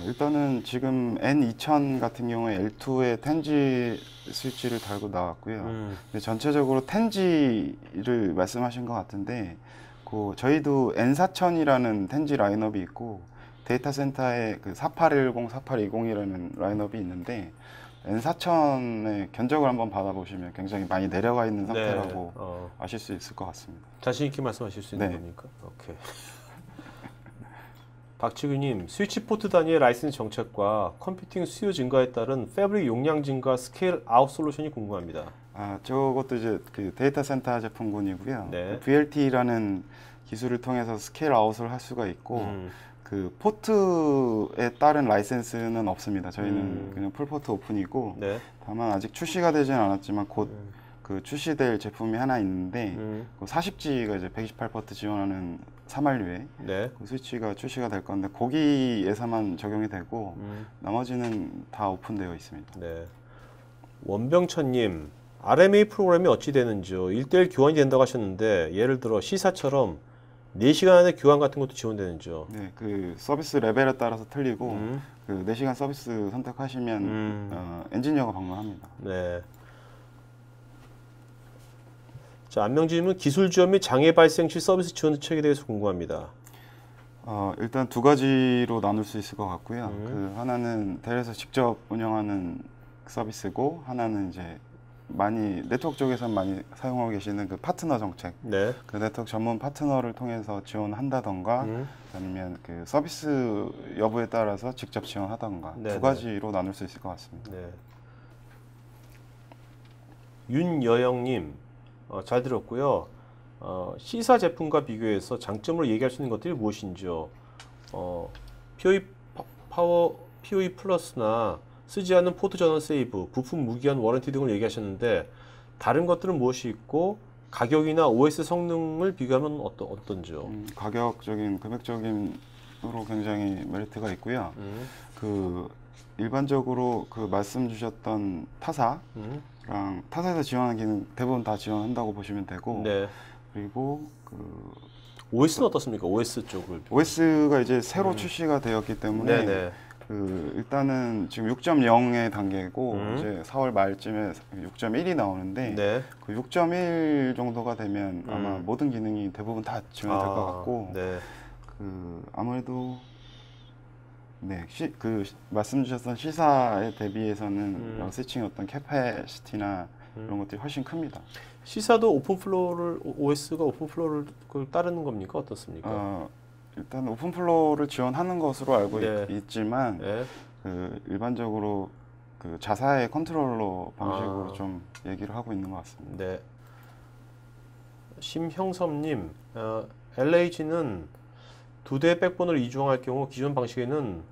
일단은 지금 N2000 같은 경우에 L2에 텐지 스위치를 달고 나왔고요. 근데 전체적으로 텐지를 말씀하신 것 같은데 그 저희도 N4000이라는 텐지 라인업이 있고 데이터 센터에 그 4810, 4820이라는 라인업이 있는데 N4000의 견적을 한번 받아보시면 굉장히 많이 내려가 있는 상태라고 아실 수 있을 것 같습니다. 자신 있게 말씀하실 수 있는 겁니까? 오케이. 박지규님, 스위치 포트 단위의 라이센스 정책과 컴퓨팅 수요 증가에 따른 패브릭 용량 증가 스케일 아웃 솔루션이 궁금합니다. 저것도 이제 그 데이터 센터 제품군이고요. 그 VLT라는 기술을 통해서 스케일 아웃을 할 수가 있고 그 포트에 따른 라이센스는 없습니다. 저희는 그냥 풀포트 오픈이고 다만 아직 출시가 되지는 않았지만 곧 그 출시될 제품이 하나 있는데 그 40G가 이제 128포트 지원하는 3한류에 그 스위치가 출시가 될 건데 거기에서만 적용이 되고 나머지는 다 오픈되어 있습니다. 원병천님, RMA 프로그램이 어찌 되는지요? 1:1 교환이 된다고 하셨는데 예를 들어 시사처럼 4시간 안에 교환 같은 것도 지원되는지요? 그 서비스 레벨에 따라서 틀리고 그 4시간 서비스 선택하시면 엔지니어가 방문합니다. 자, 안명진님은 기술 지원 및 장애 발생 시 서비스 지원 대책에 대해서 궁금합니다. 일단 2가지로 나눌 수 있을 것 같고요. 그 하나는 델에서 직접 운영하는 서비스고 하나는 이제 많이 네트워크 쪽에서 많이 사용하고 계시는 그 파트너 정책, 그 네트워크 전문 파트너를 통해서 지원한다던가 아니면 그 서비스 여부에 따라서 직접 지원하던가 2가지로 나눌 수 있을 것 같습니다. 윤여영님, 잘 들었고요. C사 제품과 비교해서 장점으로 얘기할 수 있는 것들이 무엇인지요? PoE 플러스나 쓰지 않는 포트 전원 세이브, 부품 무기한 워런티 등을 얘기하셨는데 다른 것들은 무엇이 있고 가격이나 OS 성능을 비교하면 어떤지요? 가격적인, 금액적인으로 굉장히 메리트가 있고요. 그 일반적으로 그 말씀 주셨던 타사랑 타사에서 지원하는 기능 대부분 다 지원한다고 보시면 되고, 네. 그리고 그 OS는 어떻습니까? OS 쪽을. OS가 이제 새로 출시가 되었기 때문에 네네. 그 일단은 지금 6.0의 단계고 이제 4월 말쯤에 6.1이 나오는데 네. 그 6.1 정도가 되면 아마 모든 기능이 대부분 다 지원될 것 같고, 네. 그 아무래도 네, 그 말씀 주셨던 시사에 대비해서는 스위칭 어떤 캐패시티나 이런 것들이 훨씬 큽니다. 시사도 오픈플로우를 OS가 오픈플로우를 그걸 따르는 겁니까? 어떻습니까? 일단 오픈플로우를 지원하는 것으로 알고 네. 있지만 네. 그 일반적으로 그 자사의 컨트롤러 방식으로 좀 얘기를 하고 있는 것 같습니다. 네. 심형섭님, LAG는 두 대의 백본을 이중할 경우 기존 방식에는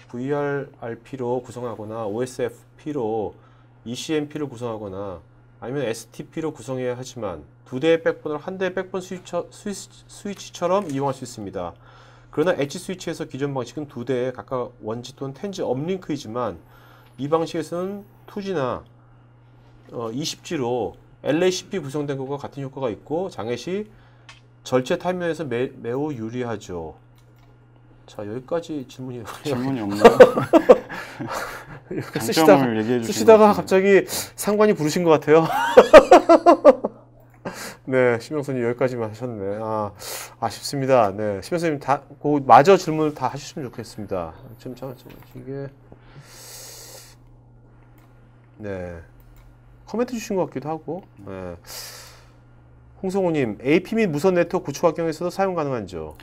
VRRP로 구성하거나 OSFP로 ECMP를 구성하거나 아니면 STP로 구성해야 하지만 두 대의 백본을 한 대의 백본 스위치처럼 이용할 수 있습니다. 그러나 엣지 스위치에서 기존 방식은 두 대의 각각 원지 또는 텐지 업링크이지만 이 방식에서는 2G나 20G로 LACP 구성된 것과 같은 효과가 있고 장애 시 절체 타임면에서 매우 유리하죠. 자, 여기까지 질문이 없나요? 쓰시다가 갑자기 상관이 부르신 것 같아요. 네, 심영선님 여기까지만 하셨네. 아쉽습니다. 네, 심영선님 마저 질문을 다 하셨으면 좋겠습니다. 잠깐만 이게 네 코멘트 주신 것 같기도 하고. 네. 홍성호님, AP 및 무선 네트워크 구축 환경에서도 사용 가능한죠?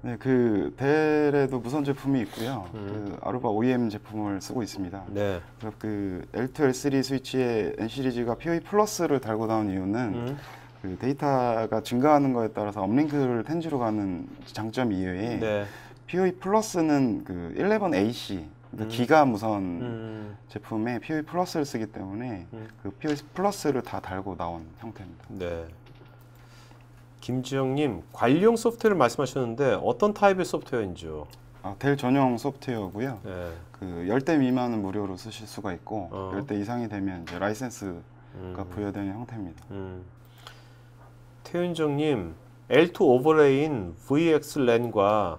네, 그 델에도 무선 제품이 있고요. 그 아루바 OEM 제품을 쓰고 있습니다. 네. 그래서 그 L2, L3 스위치에 N 시리즈가 PoE 플러스를 달고 나온 이유는 그 데이터가 증가하는 거에 따라서 업링크를 텐지로 가는 장점 이외에 네. PoE 플러스는 그 11AC 기가 무선 제품에 PoE 플러스를 쓰기 때문에 그 PoE 플러스를 다 달고 나온 형태입니다. 네. 김지영님, 관리용 소프트웨어를 말씀하셨는데 어떤 타입의 소프트웨어인지요? 델 전용 소프트웨어고요. 네. 그 10대 미만은 무료로 쓰실 수가 있고 10대 이상이 되면 이제 라이센스가 부여되는 형태입니다. 태윤정님, L2 오버레이인 VXLAN과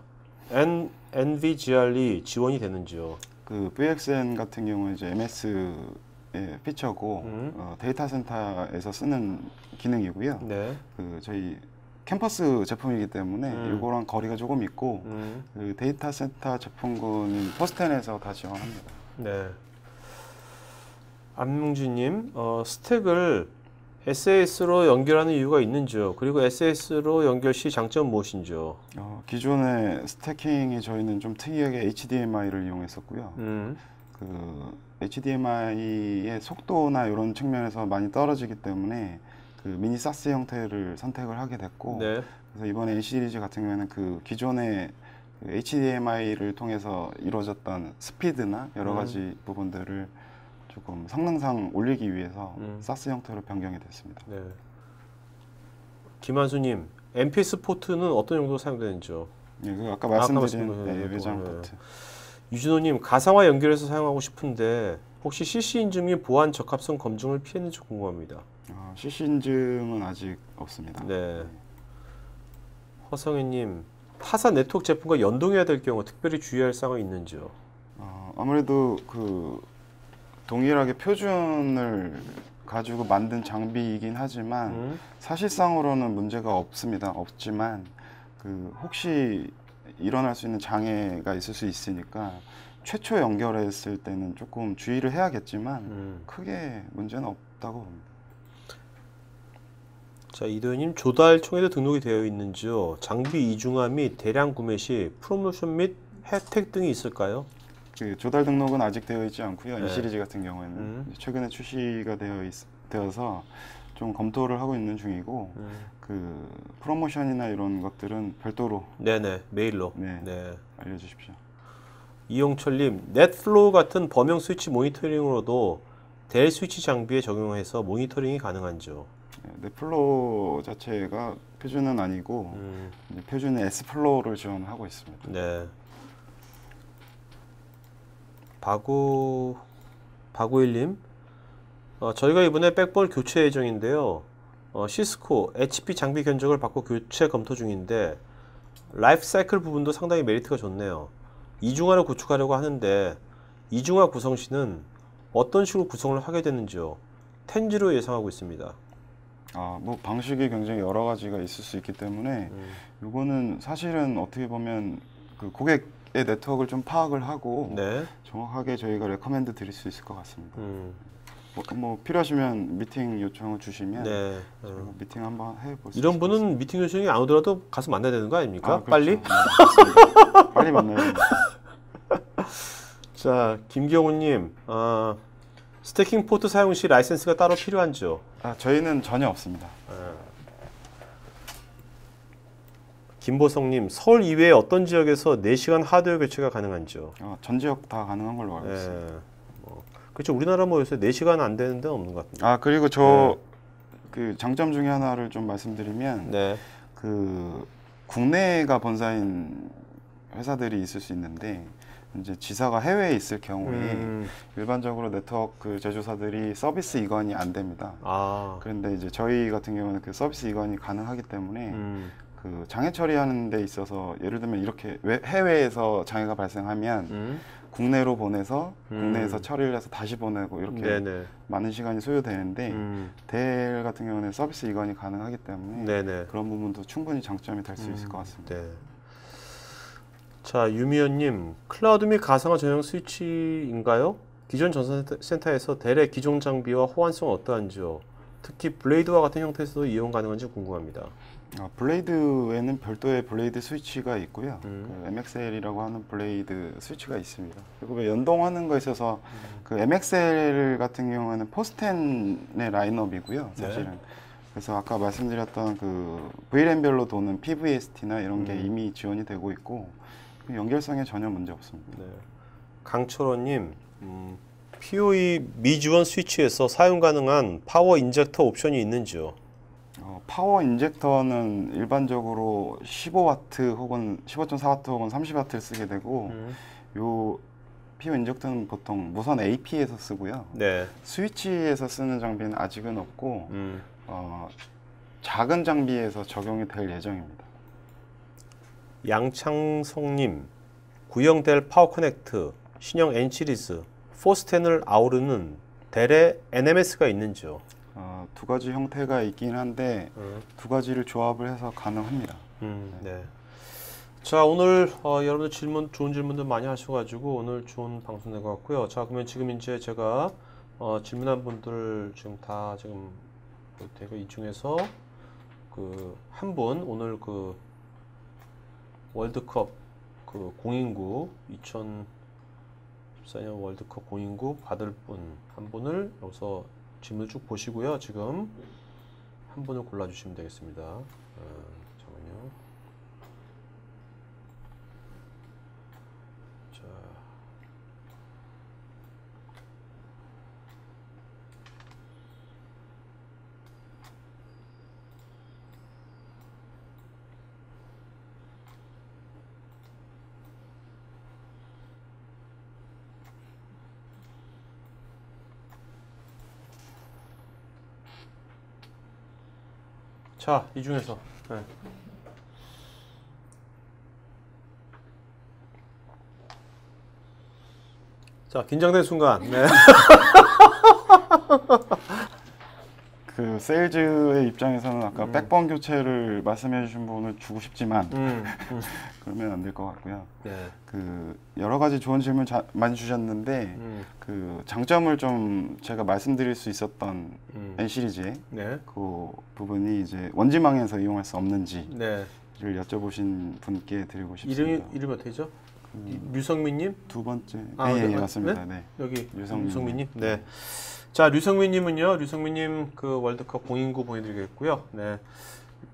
NVGR이 지원이 되는지요? 그 VXN 같은 경우는 이제 MS의 피처고 데이터 센터에서 쓰는 기능이고요. 네. 그 저희 캠퍼스 제품이기 때문에 이거랑 거리가 조금 있고 그 데이터 센터 제품군은 포스텐에서 다 지원합니다. 네. 안뭉주님, 스택을 SAS로 연결하는 이유가 있는지요? 그리고 SAS로 연결 시 장점 무엇인지요? 기존의 스태킹이 저희는 좀 특이하게 HDMI를 이용했었고요. 그 HDMI의 속도나 이런 측면에서 많이 떨어지기 때문에 그 미니 사스 형태를 선택을 하게 됐고, 네. 그래서 이번에 N 시리즈 같은 경우에는 그 기존의 그 HDMI를 통해서 이루어졌던 스피드나 여러 가지 부분들을 조금 성능상 올리기 위해서 사스 형태로 변경이 됐습니다. 네. 김한수님, MPS 포트는 어떤 용도로 사용되는지요? 네, 그 아까 말씀드린 외장 포트. 유진호님, 가상화 연결해서 사용하고 싶은데 혹시 CC 인증 및 보안 적합성 검증을 피했는지 궁금합니다. CC 인증은 아직 없습니다. 네. 허성희님, 타사 네트워크 제품과 연동해야 될 경우 특별히 주의할 사항이 있는지요? 아무래도 그 동일하게 표준을 가지고 만든 장비이긴 하지만 사실상으로는 문제가 없지만 그 혹시 일어날 수 있는 장애가 있을 수 있으니까 최초 연결했을 때는 조금 주의를 해야겠지만 크게 문제는 없다고 봅니다. 자, 이도현님, 조달총에도 등록이 되어 있는지요? 장비 이중화 및 대량 구매 시 프로모션 및 혜택 등이 있을까요? 그 조달 등록은 아직 되어 있지 않고요. 네. 이 시리즈 같은 경우에는 최근에 출시가 되어서 좀 검토를 하고 있는 중이고 그 프로모션이나 이런 것들은 별도로 네네, 메일로. 네, 네. 알려주십시오. 이용철님, 넷플로우 같은 범용 스위치 모니터링으로도 델 스위치 장비에 적용해서 모니터링이 가능한지요? 넷플로우 자체가 표준은 아니고 이제 표준은 S플로우를 지원하고 있습니다. 네. 바구일님, 저희가 이번에 백볼 교체 예정인데요. 시스코, HP 장비 견적을 받고 교체 검토 중인데 라이프 사이클 부분도 상당히 메리트가 좋네요. 이중화를 구축하려고 하는데 이중화 구성 시는 어떤 식으로 구성을 하게 되는지요? 텐지로 예상하고 있습니다. 뭐 방식이 굉장히 여러 가지가 있을 수 있기 때문에 이거는 사실은 어떻게 보면 그 고객의 네트워크를 좀 파악을 하고 네. 정확하게 저희가 레커멘드 드릴 수 있을 것 같습니다. 뭐 필요하시면 미팅 요청을 주시면 네. 미팅 한번 해볼 수 이런 있을 분은 미팅 요청이 안 오더라도 가서 만나야 되는 거 아닙니까? 그렇죠. 빨리? 네, 맞습니다. 빨리 만나야 됩니다. 자, 김경훈님, 스태킹 포트 사용 시 라이센스가 따로 필요한지요? 저희는 전혀 없습니다. 김보성님, 서울 이외에 어떤 지역에서 4시간 하드웨어 교체가 가능한지요? 전 지역 다 가능한 걸로 알고 있습니다. 그렇죠. 우리나라 뭐 요새 4시간 안 되는 데는 없는 것 같은데. 그리고 그 장점 중에 하나를 좀 말씀드리면 네. 그 국내가 본사인 회사들이 있을 수 있는데 이제 지사가 해외에 있을 경우에 일반적으로 네트워크 제조사들이 서비스 이관이 안 됩니다. 그런데 이제 저희 같은 경우는 그 서비스 이관이 가능하기 때문에 그 장애 처리하는 데 있어서 예를 들면 이렇게 해외에서 장애가 발생하면 국내로 보내서 국내에서 처리를 해서 다시 보내고 이렇게 네네. 많은 시간이 소요되는데 델 같은 경우는 서비스 이관이 가능하기 때문에 네네. 그런 부분도 충분히 장점이 될 수 있을 것 같습니다. 네. 자, 유미연님, 클라우드 및 가상화 전용 스위치인가요? 기존 전산센터에서 델의 기존 장비와 호환성은 어떠한지요? 특히 블레이드와 같은 형태에서도 이용 가능한지 궁금합니다. 블레이드에는 별도의 블레이드 스위치가 있고요. 그 MXL이라고 하는 블레이드 스위치가 있습니다. 그리고 연동하는 거에 있어서 그 MXL 같은 경우에는 포스텐의 라인업이고요. 사실은. 네. 그래서 아까 말씀드렸던 그 VLAN별로 도는 PVST나 이런 게 이미 지원이 되고 있고 연결성에 전혀 문제 없습니다. 네. 강철호님, PoE 미지원 스위치에서 사용 가능한 파워 인젝터 옵션이 있는지요? 파워 인젝터는 일반적으로 15W 혹은 15.4W 혹은 30W를 쓰게 되고 요 PO 인젝터는 보통 무선 AP에서 쓰고요. 네. 스위치에서 쓰는 장비는 아직은 없고 작은 장비에서 적용이 될 예정입니다. 양창성님, 구형 델 파워 커넥트, 신형 N 시리즈, 포스텐을 아우르는 델의 NMS가 있는지요? 두 가지 형태가 있긴 한데 두 가지를 조합을 해서 가능합니다. 네. 자, 오늘 여러분들 좋은 질문들 많이 하셔가지고 오늘 좋은 방송 된 것 같고요. 자, 그러면 지금 이제 제가 질문한 분들 지금 다 지금 되고 이 중에서 그 한 분 오늘 그 월드컵 그 공인구 2014년 월드컵 공인구 받을 분 한 분을 여기서 질문 쭉 보시고요. 지금 한 분을 골라주시면 되겠습니다. 잠깐만요. 자, 자, 이 중에서 네. 자, 긴장된 순간 네. 그 세일즈의 입장에서는 아까 백번 교체를 말씀해 주신 부분을 주고 싶지만 그러면 안 될 것 같고요. 네. 그 여러 가지 좋은 질문 많이 주셨는데 그 장점을 좀 제가 말씀드릴 수 있었던 N 시리즈의 네. 그 부분이 이제 원지망에서 이용할 수 없는지를 네. 여쭤보신 분께 드리고 싶습니다. 이름이 어떻게 되죠? 류성민님? 두 번째. 네, 맞습니다. 네? 네. 여기 류성민님. 네. 자, 류성민님 그 월드컵 공인구 보내드리겠고요. 네.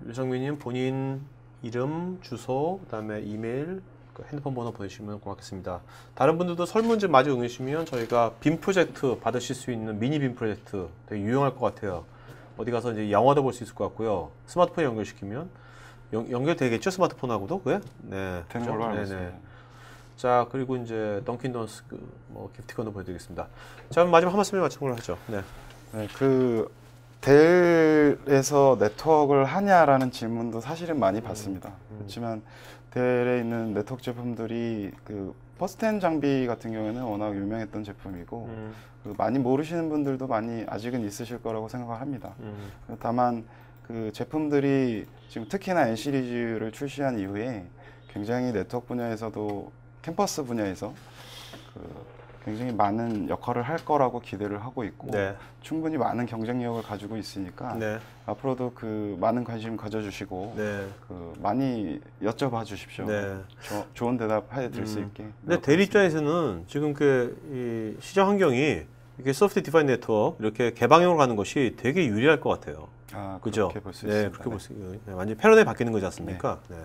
류성민님 본인 이름, 주소, 그다음에 이메일, 그 핸드폰 번호 보내주시면 고맙겠습니다. 다른 분들도 설문지 마저 응해주시면 저희가 빔 프로젝트 받으실 수 있는 미니 빔 프로젝트 되게 유용할 것 같아요. 어디 가서 이제 영화도 볼 수 있을 것 같고요. 스마트폰 연결시키면 연결되겠죠? 스마트폰하고도 그게? 네. 되는 걸로 알고 있습니다. 자, 그리고 이제 던킨 도너츠 뭐 기프티콘도 보여드리겠습니다. 자, 마지막 한 말씀을 마치는 걸로 하죠. 네. 네, 그 델에서 네트워크를 하냐라는 질문도 사실은 많이 받습니다. 그렇지만 델에 있는 네트워크 제품들이 그 퍼스텐 장비 같은 경우에는 워낙 유명했던 제품이고 많이 모르시는 분들도 많이 아직은 있으실 거라고 생각을 합니다. 다만 그 제품들이 지금 특히나 N 시리즈를 출시한 이후에 굉장히 네트워크 분야에서도 캠퍼스 분야에서 굉장히 많은 역할을 할 거라고 기대를 하고 있고 네. 충분히 많은 경쟁력을 가지고 있으니까 네. 앞으로도 그 많은 관심 가져주시고 네. 그 많이 여쭤봐 주십시오. 네. 좋은 대답 해드릴 수 있게. 근데 대리 입장에서는 지금 이 시장 환경이 이게 소프트 디파인 네트워크 이렇게 개방형으로 가는 것이 되게 유리할 것 같아요. 아, 그죠? 그렇게 볼 수 네, 있습니다. 그렇게 볼 수, 네, 완전히 패러다임이 바뀌는 거지 않습니까? 네.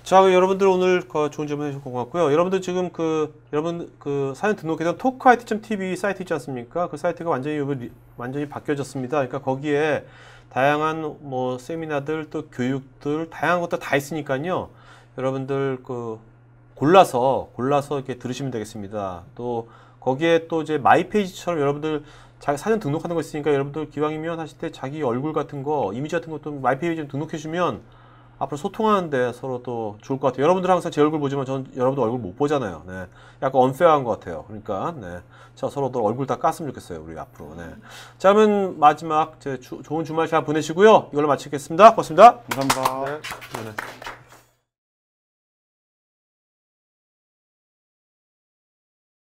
자, 여러분들 오늘 좋은 질문 해주셔서 고맙고요. 여러분들 지금 여러분 사연 등록해서 토크IT.tv 사이트 있지 않습니까? 그 사이트가 완전히 바뀌어졌습니다. 그러니까 거기에 다양한 뭐 세미나들 또 교육들 다양한 것들 다 있으니까요. 여러분들 골라서 이렇게 들으시면 되겠습니다. 또 거기에 또 이제 마이 페이지처럼 여러분들 자기 사연 등록하는 거 있으니까 여러분들 기왕이면 하실 때 자기 얼굴 같은 거, 이미지 같은 것도 마이 페이지에 등록해 주면 앞으로 소통하는데 서로 또 좋을 것 같아요. 여러분들 항상 제 얼굴 보지만 전 여러분들 얼굴 못 보잖아요. 네. 약간 언페어한 것 같아요. 그러니까, 네. 자, 서로들 얼굴 다 깠으면 좋겠어요. 우리 앞으로. 네. 자, 그러면 마지막 좋은 주말 잘 보내시고요. 이걸로 마치겠습니다. 고맙습니다. 감사합니다. 네. 네.